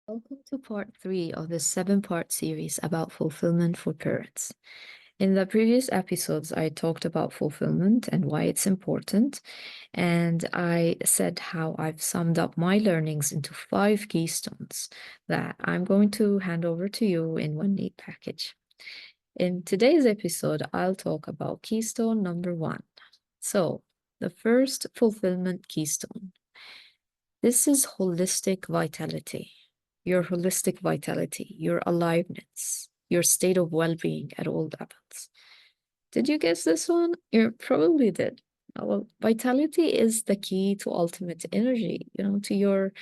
Welcome to part 3 of this 7-part series about fulfillment for parents. In the previous episodes, I talked about fulfillment and why it's important, and I said how I've summed up my learnings into 5 keystones that I'm going to hand over to you in one neat package. In today's episode, I'll talk about keystone number 1. So, the first fulfillment keystone. This is holistic vitality. Your holistic vitality, your aliveness, your state of well-being at all levels. Did you guess this one? You probably did. Well, vitality is the key to ultimate energy, to your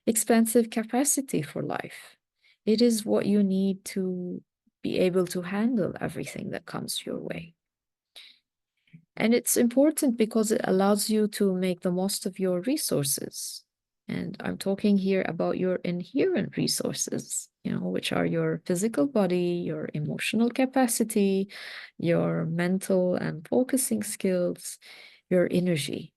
expansive capacity for life. It is what you need to be able to handle everything that comes your way. And it's important because it allows you to make the most of your resources. And I'm talking here about your inherent resources, which are your physical body, your emotional capacity, your mental and focusing skills, your energy.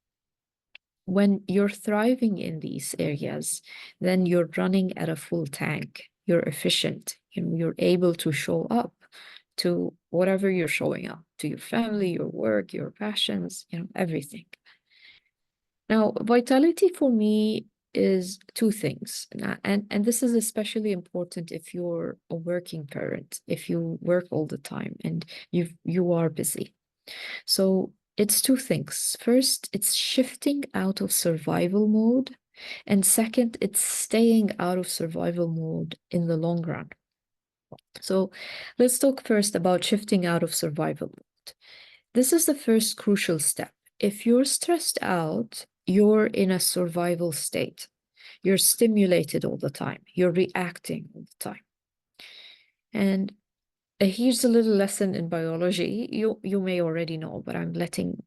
When you're thriving in these areas, then you're running at a full tank. You're efficient, you're able to show up to whatever you're showing up, to your family, your work, your passions, everything. Now, vitality for me is two things. And this is especially important if you're a working parent, if you work all the time and you are busy. So it's two things. First, it's shifting out of survival mode. And second, it's staying out of survival mode in the long run. So let's talk first about shifting out of survival mode. This is the first crucial step. If you're stressed out, you're in a survival state. You're stimulated all the time. You're reacting all the time. And here's a little lesson in biology. You may already know, but I'm letting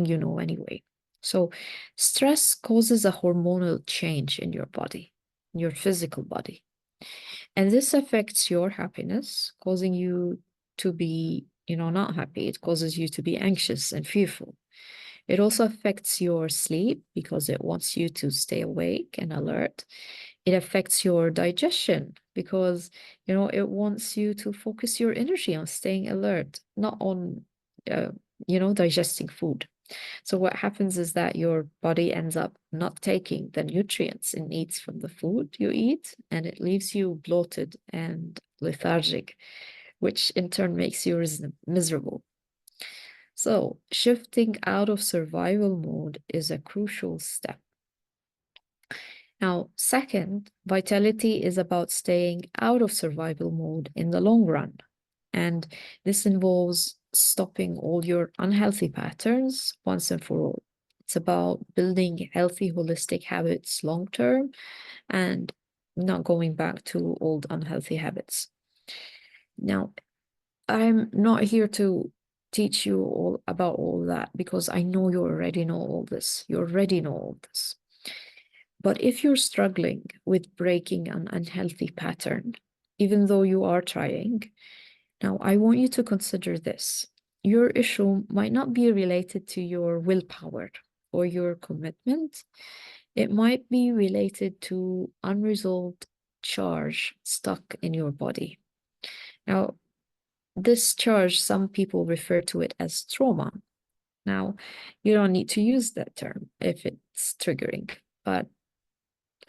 you know anyway. So stress causes a hormonal change in your body, your physical body. And this affects your happiness, causing you to be, not happy. It causes you to be anxious and fearful. It also affects your sleep because it wants you to stay awake and alert. It affects your digestion because, it wants you to focus your energy on staying alert, not on, digesting food. So what happens is that your body ends up not taking the nutrients it needs from the food you eat, and it leaves you bloated and lethargic, which in turn makes you miserable. So shifting out of survival mode is a crucial step. Now, second, vitality is about staying out of survival mode in the long run. And this involves stopping all your unhealthy patterns once and for all. It's about building healthy, holistic habits long term and not going back to old unhealthy habits. Now, I'm not here to teach you all about all that because I know you already know all this. You already know all this. But if you're struggling with breaking an unhealthy pattern, even though you are trying, now I want you to consider this. Your issue might not be related to your willpower or your commitment. It might be related to unresolved charge stuck in your body. Now, this charge, some people refer to it as trauma. Now, you don't need to use that term if it's triggering, but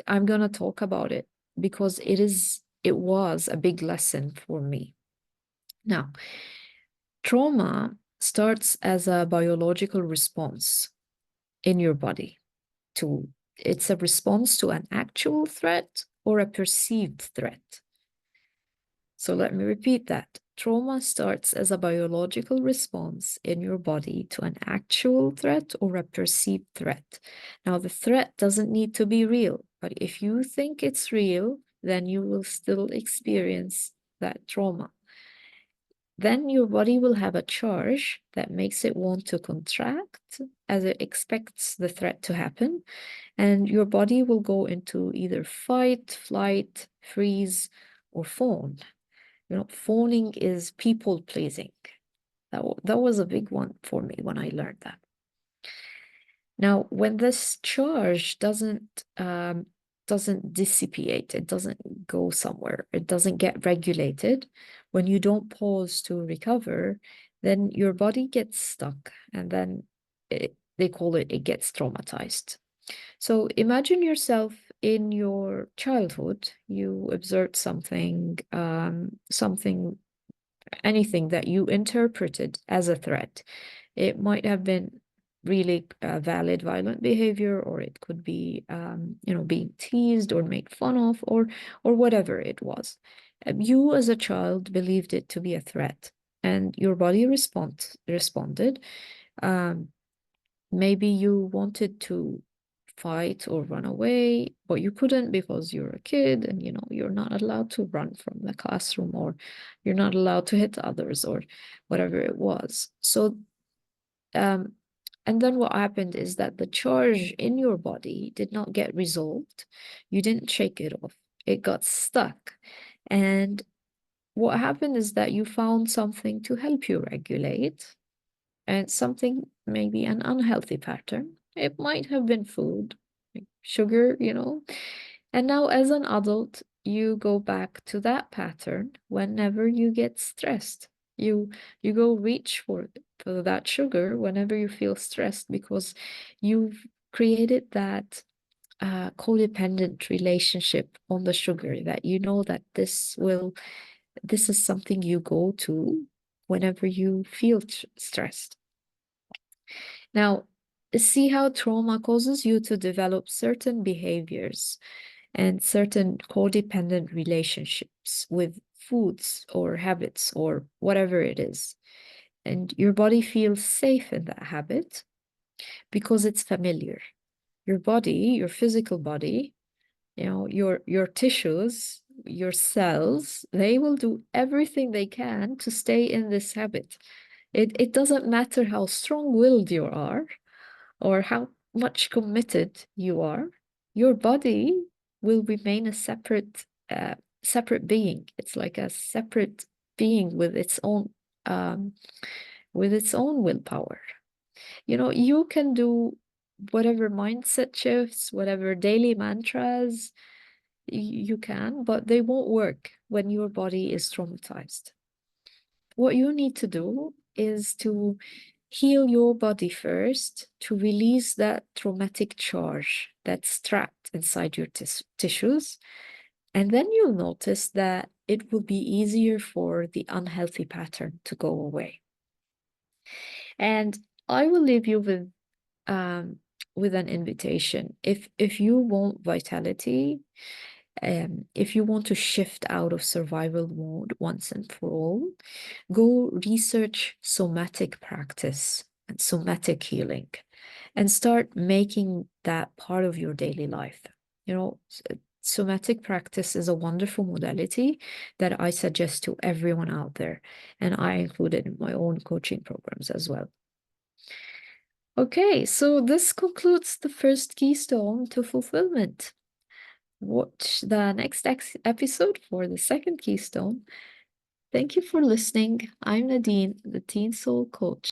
I'm going to talk about it because it was a big lesson for me. Now, trauma starts as a biological response in your body it's a response to an actual threat or a perceived threat. So let me repeat that. Trauma starts as a biological response in your body to an actual threat or a perceived threat. Now, the threat doesn't need to be real, but if you think it's real, then you will still experience that trauma. Then your body will have a charge that makes it want to contract as it expects the threat to happen. And your body will go into either fight, flight, freeze, or fawn. Fawning is people pleasing. That was a big one for me when I learned that. Now, when this charge doesn't doesn't dissipate, it doesn't go somewhere, it doesn't get regulated, when you don't pause to recover, then your body gets stuck, and then they call it, it gets traumatized. So imagine yourself in your childhood, you observed something, anything that you interpreted as a threat. It might have been really valid violent behavior, or it could be, being teased or made fun of, or whatever it was. You as a child believed it to be a threat, and your body responded. Um, Maybe you wanted to fight or run away, but you couldn't because you're a kid, and you're not allowed to run from the classroom, or you're not allowed to hit others, or whatever it was. So um and then what happened is that the charge in your body did not get resolved. You didn't shake it off. It got stuck. And what happened is that you found something to help you regulate, and something, maybe an unhealthy pattern. It might have been food, like sugar. And now, as an adult, you go back to that pattern whenever you get stressed. You you go reach for that sugar whenever you feel stressed, because you've created that codependent relationship on the sugar, that you know that this is something you go to whenever you feel stressed. Now, see how trauma causes you to develop certain behaviors and certain codependent relationships with foods or habits or whatever it is. And your body feels safe in that habit because it's familiar. Your body, your physical body, your tissues, your cells, they will do everything they can to stay in this habit. It doesn't matter how strong-willed you are, or how much committed you are, your body will remain a separate being. It's like a separate being um, with its own willpower. You can do whatever mindset shifts, whatever daily mantras you can, but they won't work when your body is traumatized. What you need to do is to heal your body first, to release that traumatic charge that's trapped inside your tissues. And then you'll notice that it will be easier for the unhealthy pattern to go away. And I will leave you with an invitation. If you want vitality, if you want to shift out of survival mode once and for all, go research somatic practice and somatic healing, and start making that part of your daily life. Somatic practice is a wonderful modality that I suggest to everyone out there, and I include it in my own coaching programs as well. Okay, so this concludes the first keystone to fulfillment. Watch the next episode for the second keystone. Thank you for listening. I'm Nadine, the Teen Soul Coach.